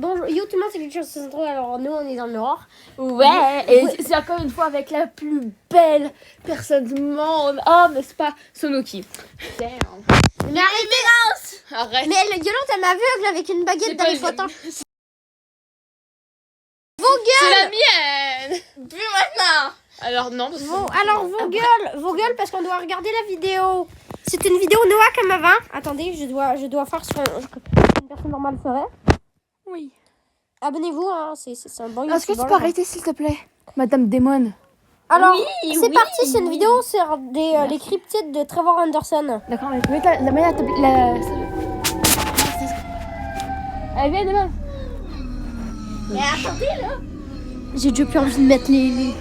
Bonjour, yo tout le monde, c'est quelque chose de trop. Alors nous on est dans le Nord. Ouais, et c'est encore une fois avec la plus belle personne du monde. Oh, n'est-ce pas Sonoki? Mais arrête. Mais elle est violente, elle m'aveugle avec une baguette dans les photos. Vos C'est gueules. la mienne. Plus maintenant. Alors non. Vos gueules parce qu'on doit regarder la vidéo. C'est une vidéo Noah comme avant. Attendez, je dois faire ce qu'une personne normale ferait. Oui. Abonnez-vous, hein, c'est un bon Est-ce que tu youtubeur, peux arrêter s'il te plaît, Madame Démon? Alors, c'est parti, c'est une vidéo sur les cryptides de Trevor Anderson. D'accord, mais tu peux mettre la main à la... Allez, viens, Démon. Mais attendez là. J'ai déjà plus envie de mettre les...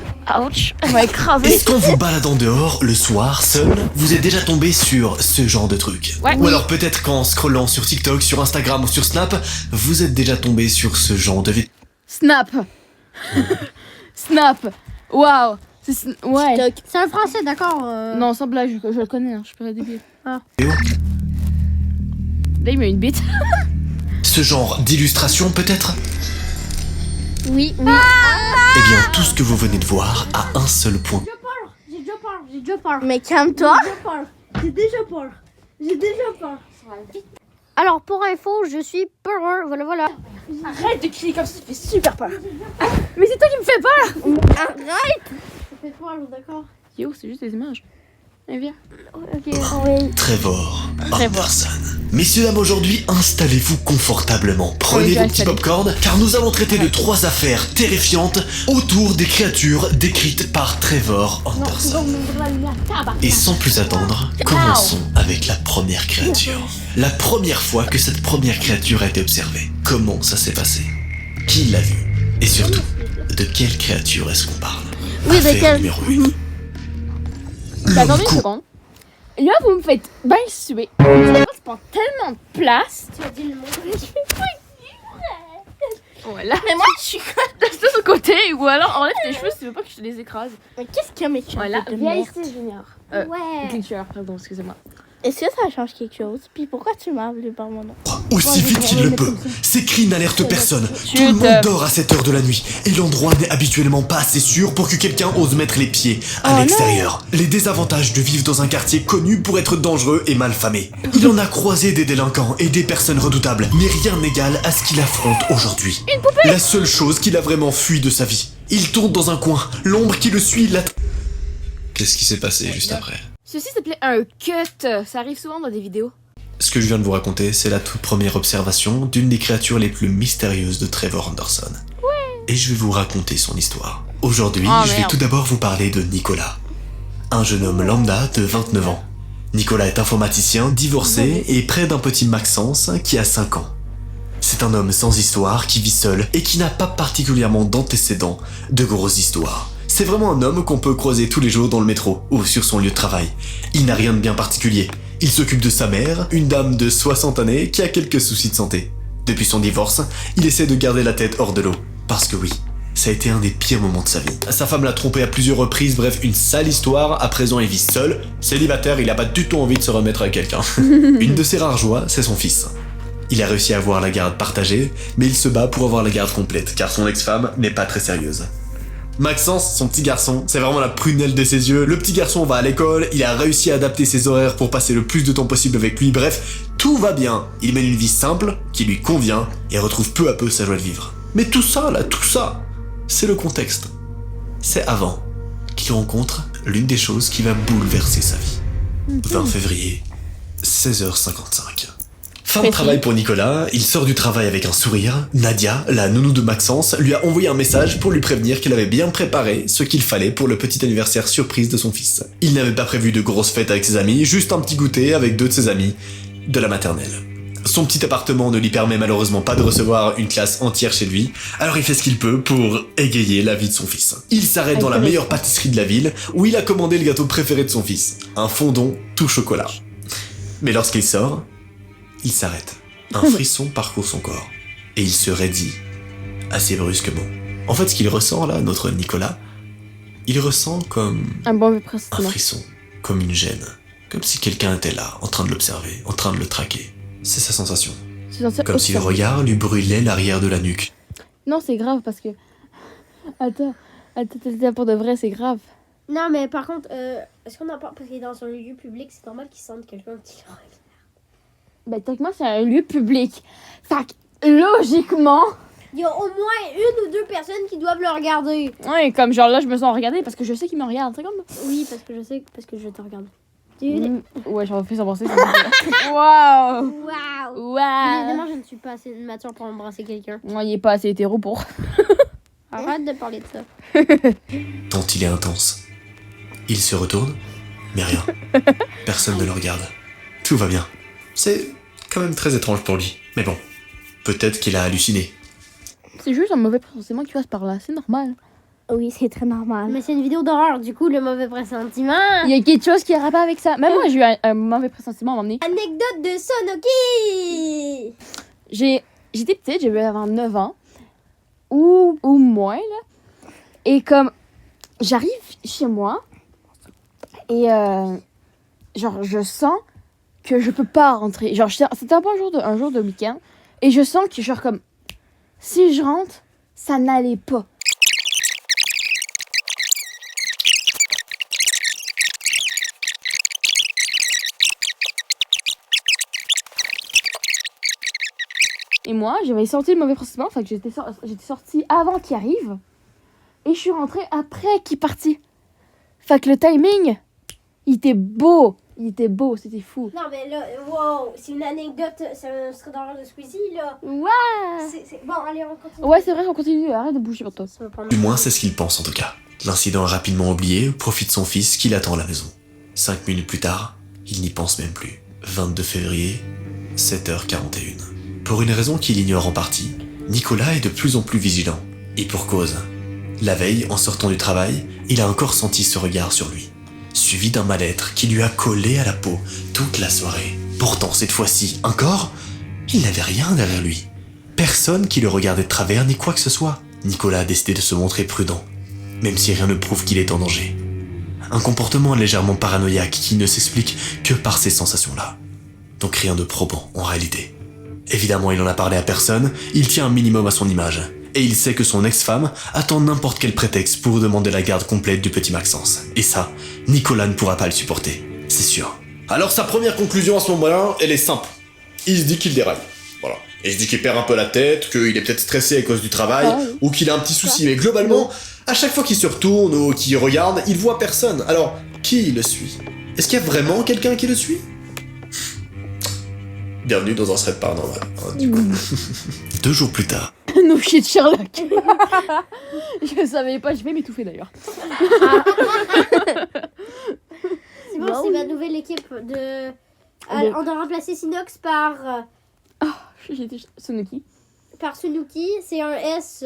Ouch, on va écraser. Est-ce qu'en vous baladant dehors, le soir, seul, vous êtes déjà tombé sur ce genre de truc? Ouais. Ou alors peut-être qu'en scrollant sur TikTok, sur Instagram ou sur Snap, vous êtes déjà tombé sur ce genre de vidéo. Snap. Snap. Waouh. Ouais. C'est un français, d'accord Non, sans blague, je le connais, hein, je peux débile. Ah. Là, il met une bite. Ce genre d'illustration peut-être? Oui. Eh bien, tout ce que vous venez de voir a un seul point. J'ai déjà peur. Mais calme-toi. J'ai déjà peur. Alors, pour info, je suis peureux. Voilà. Arrête de crier comme ça, ça fait super peur. Mais c'est toi qui me fais peur. Arrête. Ça fait peur, d'accord. Yo, c'est juste des images. Allez, viens. Ok, oui. Trevor Anderson. Messieurs, dames, aujourd'hui, installez-vous confortablement. Prenez Oui, vos j'ai petits installé. popcorn, car nous allons traiter de 3 affaires terrifiantes autour des créatures décrites par Trevor Anderson. Et sans plus attendre, commençons avec la première créature. La première fois que cette première créature a été observée. Comment ça s'est passé? Qui l'a vue? Et surtout, de quelle créature est-ce qu'on parle? Oui, de Affaire quelle- numéro 1. Attendez une seconde. Là, vous me faites bien suer. Ça prend tellement de place. Tu as dit le mot. Voilà. Mais moi, je suis quoi? Reste sur le côté ou alors enlève tes cheveux si tu veux pas que je te les écrase. Mais qu'est-ce qu'il y a, mes cheveux Voilà. de Viens merde? ici, Junior. Ouais. Glitcher, pardon, excusez-moi. Est-ce que ça change quelque chose? Puis pourquoi tu m'as appelé par mon nom? Aussi vite qu'il le peut. Ces cris n'alertent personne. Tout le monde dort à cette heure de la nuit. Et l'endroit n'est habituellement pas assez sûr pour que quelqu'un ose mettre les pieds à l'extérieur. Les désavantages de vivre dans un quartier connu pour être dangereux et malfamé. Il en a croisé des délinquants et des personnes redoutables, mais rien n'égale à ce qu'il affronte aujourd'hui. La seule chose qu'il a vraiment fui de sa vie. Il tourne dans un coin, l'ombre qui le suit l'attend. Qu'est-ce qui s'est passé juste après? Ceci s'appelait un cut. Ça arrive souvent dans des vidéos. Ce que je viens de vous raconter, c'est la toute première observation d'une des créatures les plus mystérieuses de Trevor Anderson. Et je vais vous raconter son histoire. Aujourd'hui, Oh, je vais merde. tout d'abord vous parler de Nicolas. Un jeune homme lambda de 29 ans. Nicolas est informaticien, divorcé et près d'un petit Maxence qui a 5 ans. C'est un homme sans histoire qui vit seul et qui n'a pas particulièrement d'antécédents de grosses histoires. C'est vraiment un homme qu'on peut croiser tous les jours dans le métro ou sur son lieu de travail. Il n'a rien de bien particulier. Il s'occupe de sa mère, une dame de 60 années qui a quelques soucis de santé. Depuis son divorce, il essaie de garder la tête hors de l'eau. Parce que oui, ça a été un des pires moments de sa vie. Sa femme l'a trompé à plusieurs reprises, bref, une sale histoire. À présent, il vit seul, célibataire, il a pas du tout envie de se remettre avec quelqu'un. Une de ses rares joies, c'est son fils. Il a réussi à avoir la garde partagée, mais il se bat pour avoir la garde complète, car son ex-femme n'est pas très sérieuse. Maxence, son petit garçon, c'est vraiment la prunelle de ses yeux. Le petit garçon va à l'école, il a réussi à adapter ses horaires pour passer le plus de temps possible avec lui, bref, tout va bien. Il mène une vie simple, qui lui convient, et retrouve peu à peu sa joie de vivre. Mais tout ça, c'est le contexte. C'est avant qu'il rencontre l'une des choses qui va bouleverser sa vie. 20 février, 16h55. Fin de travail pour Nicolas, il sort du travail avec un sourire. Nadia, la nounou de Maxence, lui a envoyé un message pour lui prévenir qu'elle avait bien préparé ce qu'il fallait pour le petit anniversaire surprise de son fils. Il n'avait pas prévu de grosses fêtes avec ses amis, juste un petit goûter avec 2 de ses amis de la maternelle. Son petit appartement ne lui permet malheureusement pas de recevoir une classe entière chez lui, alors il fait ce qu'il peut pour égayer la vie de son fils. Il s'arrête dans la meilleure pâtisserie de la ville, où il a commandé le gâteau préféré de son fils, un fondant tout chocolat. Mais lorsqu'il sort, il s'arrête. Un frisson parcourt son corps. Et il se raidit assez brusquement. En fait, ce qu'il ressent là, notre Nicolas, il ressent comme Un bon un pressentiment. frisson, comme une gêne. Comme si quelqu'un était là, en train de l'observer, en train de le traquer. C'est sa sensation. Comme si le regard lui brûlait l'arrière de la nuque. Non, c'est grave parce que... Attends, pour de vrai, c'est grave. Non, mais par contre, est-ce qu'on en parle parce qu'il est dans un lieu public, c'est normal qu'il sente quelqu'un qui le regarde. Ben, techniquement, c'est un lieu public. Fait que, logiquement... Il y a au moins une ou deux personnes qui doivent le regarder. Ouais, comme genre là, je me sens regardée parce que je sais qu'il me regarde. C'est comme... Oui, parce que je te regarde. Ouais, j'aurais fait s'embrasser. Waouh! Waouh! Waouh! Évidemment, je ne suis pas assez mature pour embrasser quelqu'un. Moi, il est pas assez hétéro pour... Arrête de parler de ça. Tant il est intense. Il se retourne, mais rien. Personne ne le regarde. Tout va bien. C'est quand même très étrange pour lui. Mais bon, peut-être qu'il a halluciné. C'est juste un mauvais pressentiment qui passe par là, c'est normal. Oui, c'est très normal. Mais c'est une vidéo d'horreur, du coup, le mauvais pressentiment. Il y a quelque chose qui a rapport avec ça. Même moi, j'ai eu un mauvais pressentiment à un moment donné. Anecdote de Sonoki. J'étais petite, j'avais avoir 9 ans. Ou moins, là. Et comme, j'arrive chez moi, et genre, je sens que je peux pas rentrer. Genre, c'était un peu un jour de week-end, et je sens que, genre, comme, si je rentre, ça n'allait pas. Et moi, j'avais senti le mauvais pressentiment, fait que j'étais sortie avant qu'il arrive. Et je suis rentrée après qu'il partit. Fait que le timing, il était beau. C'était fou. Non, mais là, wow, c'est une anecdote, c'est un secret d'horreur de Squeezie, là. Ouais. Bon, allez, on continue. Ouais, c'est vrai, on continue. Arrête de bouger pour toi. Du moins, c'est ce qu'il pense en tout cas. L'incident est rapidement oublié au profit de son fils qui l'attend à la maison. 5 minutes plus tard, il n'y pense même plus. 22 février, 7h41. Pour une raison qu'il ignore en partie, Nicolas est de plus en plus vigilant. Et pour cause. La veille, en sortant du travail, il a encore senti ce regard sur lui, suivi d'un mal-être qui lui a collé à la peau toute la soirée. Pourtant, cette fois-ci, encore, il n'avait rien derrière lui. Personne qui le regardait de travers ni quoi que ce soit. Nicolas a décidé de se montrer prudent, même si rien ne prouve qu'il est en danger. Un comportement légèrement paranoïaque qui ne s'explique que par ces sensations-là. Donc rien de probant en réalité. Évidemment, il en a parlé à personne, il tient un minimum à son image. Et il sait que son ex-femme attend n'importe quel prétexte pour demander la garde complète du petit Maxence. Et ça, Nicolas ne pourra pas le supporter, c'est sûr. Alors sa première conclusion à ce moment-là, elle est simple. Il se dit qu'il déraille. Voilà. Et il se dit qu'il perd un peu la tête, qu'il est peut-être stressé à cause du travail, ou qu'il a un petit souci. Mais globalement, à chaque fois qu'il se retourne ou qu'il regarde, il voit personne. Alors, qui le suit? Est-ce qu'il y a vraiment quelqu'un qui le suit? Bienvenue dans un thread paranormal, hein, du coup. 2 jours plus tard. No shit, Sherlock. Je savais pas, je vais m'étouffer d'ailleurs. C'est bon, c'est ma nouvelle équipe de... on a remplacé Sinox par Sonoki. Par Sunuki, c'est un S.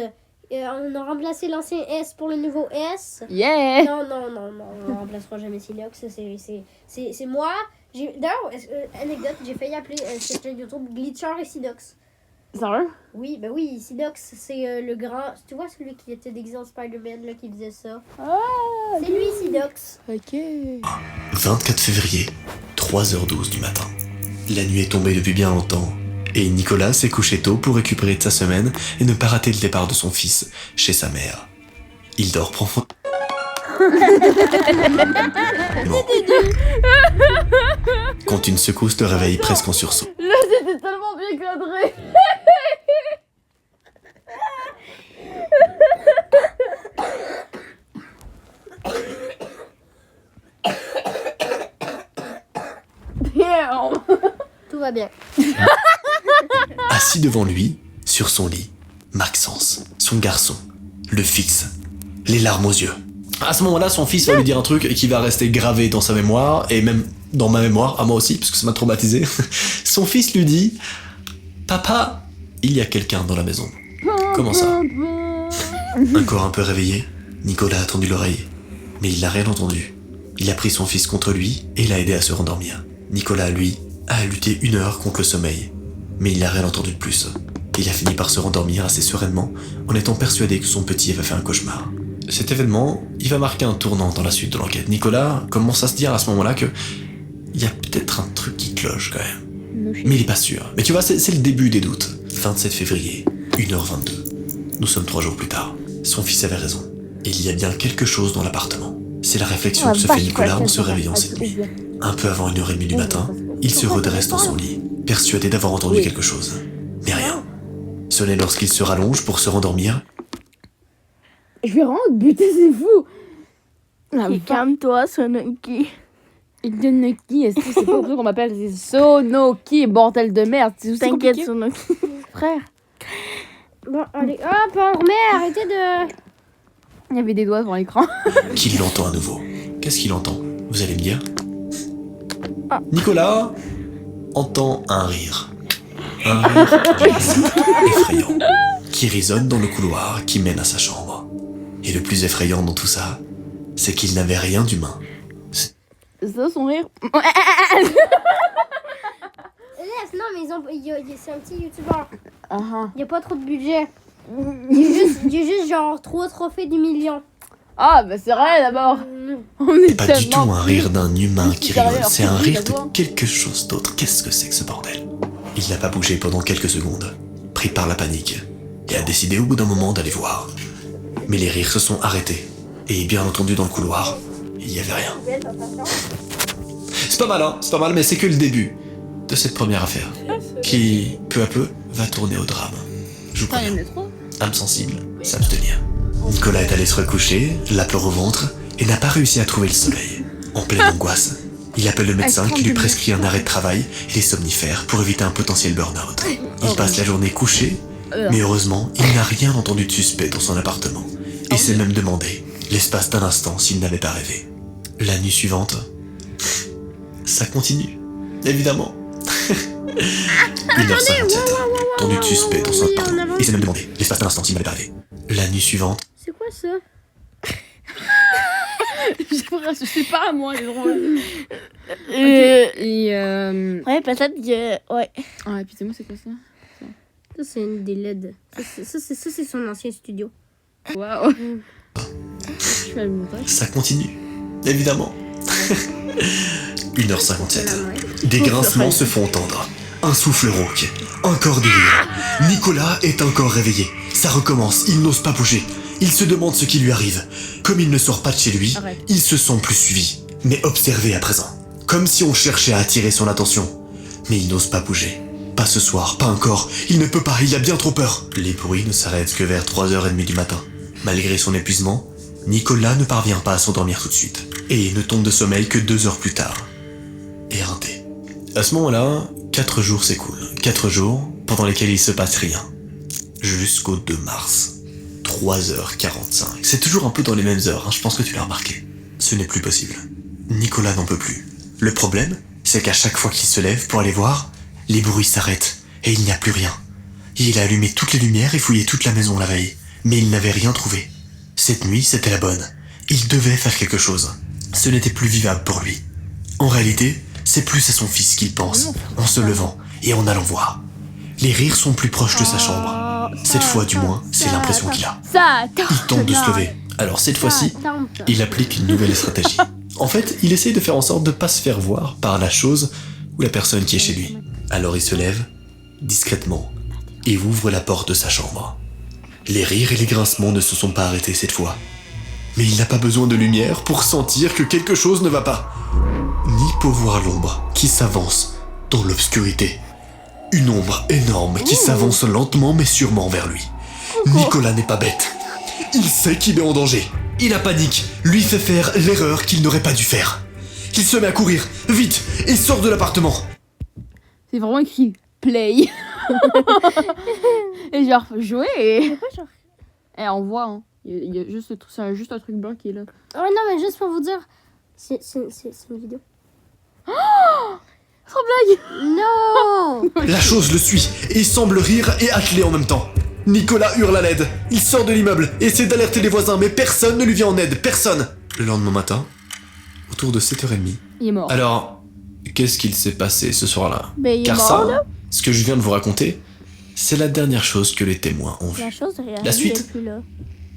On a remplacé l'ancien S pour le nouveau S. Yeah! Non, on ne remplacera jamais Sinox. C'est moi. D'ailleurs, anecdote, j'ai failli appeler cette chaîne YouTube Glitcher et Sinox. Sérieux? Oui, ben oui, Sinox, c'est le grand... Tu vois celui qui était déguisé en Spider-Man, là, qui faisait ça? Ah, c'est lui, Sinox. Ok. 24 février, 3h12 du matin. La nuit est tombée depuis bien longtemps, et Nicolas s'est couché tôt pour récupérer de sa semaine et ne pas rater le départ de son fils chez sa mère. Il dort profondément. Quand une secousse le réveille presque en sursaut. Là, c'était tellement bien cadré. Tout va bien. Assis devant lui, sur son lit, Maxence, son garçon, le fixe, les larmes aux yeux. À ce moment-là, son fils va lui dire un truc qui va rester gravé dans sa mémoire, et même dans ma mémoire, à moi aussi, parce que ça m'a traumatisé. Son fils lui dit « Papa, il y a quelqu'un dans la maison. » Comment ça? Encore un peu réveillé, Nicolas a tendu l'oreille, mais il n'a rien entendu. Il a pris son fils contre lui et l'a aidé à se rendormir. Nicolas, lui, a lutté 1 heure contre le sommeil, mais il n'a rien entendu de plus. Il a fini par se rendormir assez sereinement en étant persuadé que son petit avait fait un cauchemar. Cet événement, il va marquer un tournant dans la suite de l'enquête. Nicolas commence à se dire à ce moment-là que il y a peut-être un truc qui cloche quand même. Mais il est pas sûr. Mais tu vois, c'est le début des doutes. 27 février, 1h22. Nous sommes 3 jours plus tard. Son fils avait raison. Il y a bien quelque chose dans l'appartement. C'est la réflexion que se fait Nicolas en se réveillant cette nuit. Un peu avant 1h30 du matin, il se redresse dans son lit, persuadé d'avoir entendu quelque chose. Mais rien. Ce n'est lorsqu'il se rallonge pour se rendormir. Je vais vraiment te buter, c'est fou. Calme-toi, Sonoki. Sonoki, est-ce que c'est pas comme ça qu'on m'appelle? C'est Sonoki, bordel de merde. T'inquiète, Sonoki. Frère. Bon, allez, hop, on remet, arrêtez de... Il y avait des doigts devant l'écran. Qu'il l'entend à nouveau. Qu'est-ce qu'il entend? Vous allez me dire? Nicolas entend un rire. Un rire effrayant, qui résonne dans le couloir qui mène à sa chambre. Et le plus effrayant dans tout ça, c'est qu'il n'avait rien d'humain. C'est ça son rire? Non, mais c'est un petit youtubeur. Uh-huh. Il n'y a pas trop de budget. Il y a juste genre 3 trophées du million. Ah, bah c'est vrai d'abord. On est Pas du tout tellement... un rire d'un humain qui rigole, Supérieur. c'est un rire de quelque chose d'autre. Qu'est-ce que c'est que ce bordel? Il n'a pas bougé pendant quelques secondes, pris par la panique, et a décidé au bout d'un moment d'aller voir. Mais les rires se sont arrêtés, et bien entendu dans le couloir, il n'y avait rien. C'est pas mal, hein, c'est pas mal, mais c'est que le début de cette première affaire, qui, peu à peu, va tourner au drame. Je vous préviens, âme sensible, s'abstenir. Nicolas est allé se recoucher, la peur au ventre, et n'a pas réussi à trouver le sommeil. En pleine angoisse, il appelle le médecin qui lui prescrit un arrêt de travail et des somnifères pour éviter un potentiel burn-out. Il passe la journée couché, mais heureusement, il n'a rien entendu de suspect dans son appartement. Et s'est même demandé, l'espace d'un instant, s'il n'avait pas rêvé. La nuit suivante, ça continue, évidemment. 1h57, entendu de suspect dans son appartement. Il s'est même demandé, l'espace d'un instant, s'il n'avait pas rêvé. La nuit suivante, C'est quoi ça? Je sais pas, moi, les drôles. Ouais, peut-être que... Ouais. Ah, et puis c'est moi, c'est quoi ça? Ça, c'est des LED. Ça, c'est son ancien studio. Waouh. Je fais le montage. ça continue, évidemment. 1h57, des grincements se font entendre. Un souffle rauque, encore des rires. Nicolas est encore réveillé. Ça recommence, il n'ose pas bouger. Il se demande ce qui lui arrive. Comme il ne sort pas de chez lui, Arrête. il se sent plus suivi, mais observé à présent. Comme si on cherchait à attirer son attention. Mais il n'ose pas bouger. Pas ce soir, pas encore. Il ne peut pas, il a bien trop peur. Les bruits ne s'arrêtent que vers 3h30 du matin. Malgré son épuisement, Nicolas ne parvient pas à s'endormir tout de suite. Et ne tombe de sommeil que 2 heures plus tard. Éreinté. À ce moment-là, 4 jours s'écoulent. 4 jours pendant lesquels il se passe rien. Jusqu'au 2 mars. 3h45. C'est toujours un peu dans les mêmes heures, hein, je pense que tu l'as remarqué. Ce n'est plus possible. Nicolas n'en peut plus. Le problème, c'est qu'à chaque fois qu'il se lève pour aller voir, les bruits s'arrêtent et il n'y a plus rien. Il a allumé toutes les lumières et fouillé toute la maison la veille, mais il n'avait rien trouvé. Cette nuit, c'était la bonne. Il devait faire quelque chose. Ce n'était plus vivable pour lui. En réalité, c'est plus à son fils qu'il pense, en se levant et en allant voir. Les rires sont plus proches de sa chambre. Cette fois, du moins, c'est l'impression qu'il a. Ça, Il tente de se lever. Alors cette fois-ci, il applique une nouvelle stratégie. En fait, il essaye de faire en sorte de ne pas se faire voir par la chose ou la personne qui est chez lui. Alors il se lève, discrètement, et ouvre la porte de sa chambre. Les rires et les grincements ne se sont pas arrêtés cette fois. Mais il n'a pas besoin de lumière pour sentir que quelque chose ne va pas. Ni pour voir l'ombre qui s'avance dans l'obscurité. Une ombre énorme qui s'avance lentement mais sûrement vers lui. Nicolas n'est pas bête. Il sait qu'il est en danger. Et la panique lui fait faire l'erreur qu'il n'aurait pas dû faire. Il se met à courir, vite, et sort de l'appartement. c'est vraiment écrit play. Et genre, jouer et... Et on voit, hein. Il y a juste, c'est juste un truc blanc qui est là. Ouais, non, mais juste pour vous dire, c'est une vidéo. Sans blague. Non. La chose le suit et semble rire et atteler en même temps. Nicolas hurle à l'aide. Il sort de l'immeuble et essaie d'alerter les voisins, mais personne ne lui vient en aide, personne. Le lendemain matin, autour de 7h30. Il est mort. Alors, qu'est-ce qu'il s'est passé ce soir-là? Ben, il est Car mort, ça, là. ce que je viens de vous raconter, c'est la dernière chose que les témoins ont vue. La chose réelle. La suite est plus là.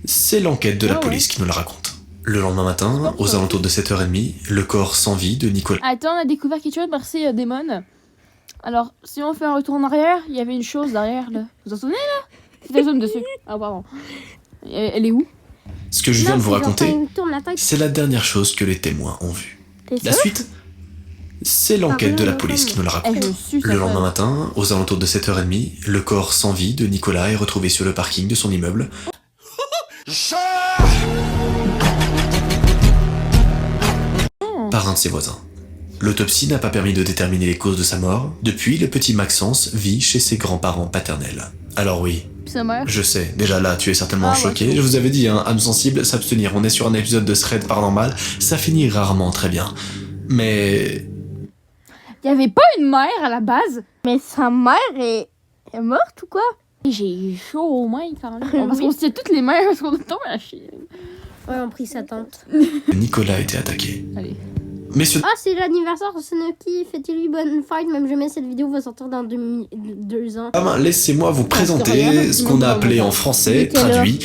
C'est l'enquête de la Ah ouais. police qui nous la raconte. Le lendemain matin, aux alentours de 7h30, le corps sans vie de Nicolas Attends, on a découvert quelque chose, merci Démon. Alors, si on fait un retour en arrière, il y avait une chose derrière, là. Vous vous en souvenez, là? C'était zoom dessus. Ah, pardon. Elle est où? Ce que je viens de vous raconter, la tête. c'est la dernière chose que les témoins ont vue. T'es La sûr? suite, c'est l'enquête de la police qui nous la raconte. Elle me suce. Le lendemain matin, aux alentours de 7h30, le corps sans vie de Nicolas est retrouvé sur le parking de son immeuble. Par un de ses voisins. L'autopsie n'a pas permis de déterminer les causes de sa mort. Depuis, le petit Maxence vit chez ses grands-parents paternels. Alors oui, Sa mère. je sais, déjà là, tu es certainement Ah, choqué. ouais. Je vous avais dit, hein, âme sensible, s'abstenir. On est sur un épisode de Thread paranormal, ça finit rarement très bien. Mais Il y avait pas une mère à la base. Mais sa mère est morte ou quoi? Et j'ai chaud aux mains quand même. Parce Oui. qu'on se tient toutes les mères parce qu'on tombe à chier. Ouais, on pris sa tante. Nicolas a été attaqué. Allez. Messieurs, Ah, c'est l'anniversaire de Senoki. Faites-lui bonne fête. Même jamais cette vidéo va sortir dans 2 ans. dames, laissez-moi vous rien, présenter ce qu'on a appelé en français, Quelle heure? traduit,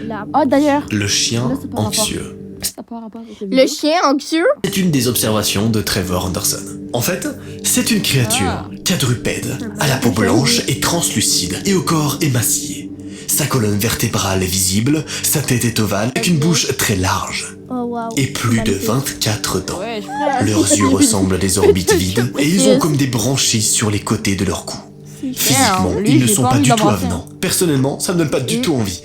Là. Ah, d'ailleurs. le chien Là, c'est pas rapport. anxieux. Ça n'a pas rapport avec la vidéo. Le chien anxieux. C'est une des observations de Trevor Anderson. En fait, c'est une créature quadrupède, à la peau blanche et translucide, et au corps émacié. Sa colonne vertébrale est visible, sa tête est ovale, avec une bouche très large, Oh waouh. et plus de Magnifique. 24 dents. Ouais, je ferais. Leurs yeux ressemblent à des orbites vides, et ils ont comme des branchies sur les côtés de leur cou. Physiquement, Lui, ils ne j'ai sont pas pas envie du tout d'embrasser. avenants. Personnellement, ça me donne pas du Et- tout envie.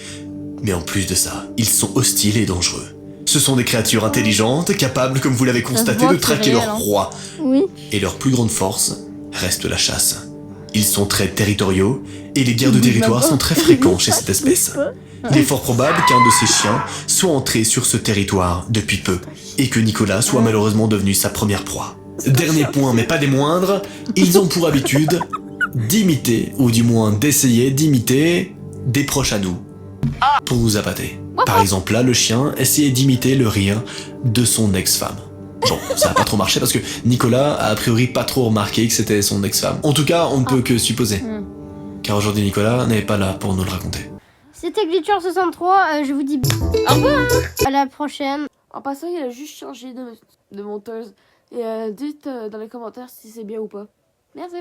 Mais en plus de ça, ils sont hostiles et dangereux. Ce sont des créatures intelligentes, capables, comme vous l'avez constaté, voit de que c'est traquer réel, leur hein. proie. Oui. Et leur plus grande force reste la chasse. Ils sont très territoriaux, et les guerres de territoire sont très fréquents chez cette espèce. Il est fort probable qu'un de ces chiens soit entré sur ce territoire depuis peu, et que Nicolas soit malheureusement devenu sa première proie. Dernier point, mais pas des moindres, ils ont pour habitude d'imiter, ou du moins d'essayer d'imiter, des proches à nous, pour nous appâter. Par exemple, là, le chien essayait d'imiter le rire de son ex-femme. Bon, ça a pas trop marché parce que Nicolas a priori pas trop remarqué que c'était son ex-femme. En tout cas, on ne peut que supposer. Car aujourd'hui, Nicolas n'est pas là pour nous le raconter. C'était Glitcher63. Je vous dis Au revoir. à la prochaine. En passant, il a juste changé de monteuse. Et dites dans les commentaires si c'est bien ou pas. Merci.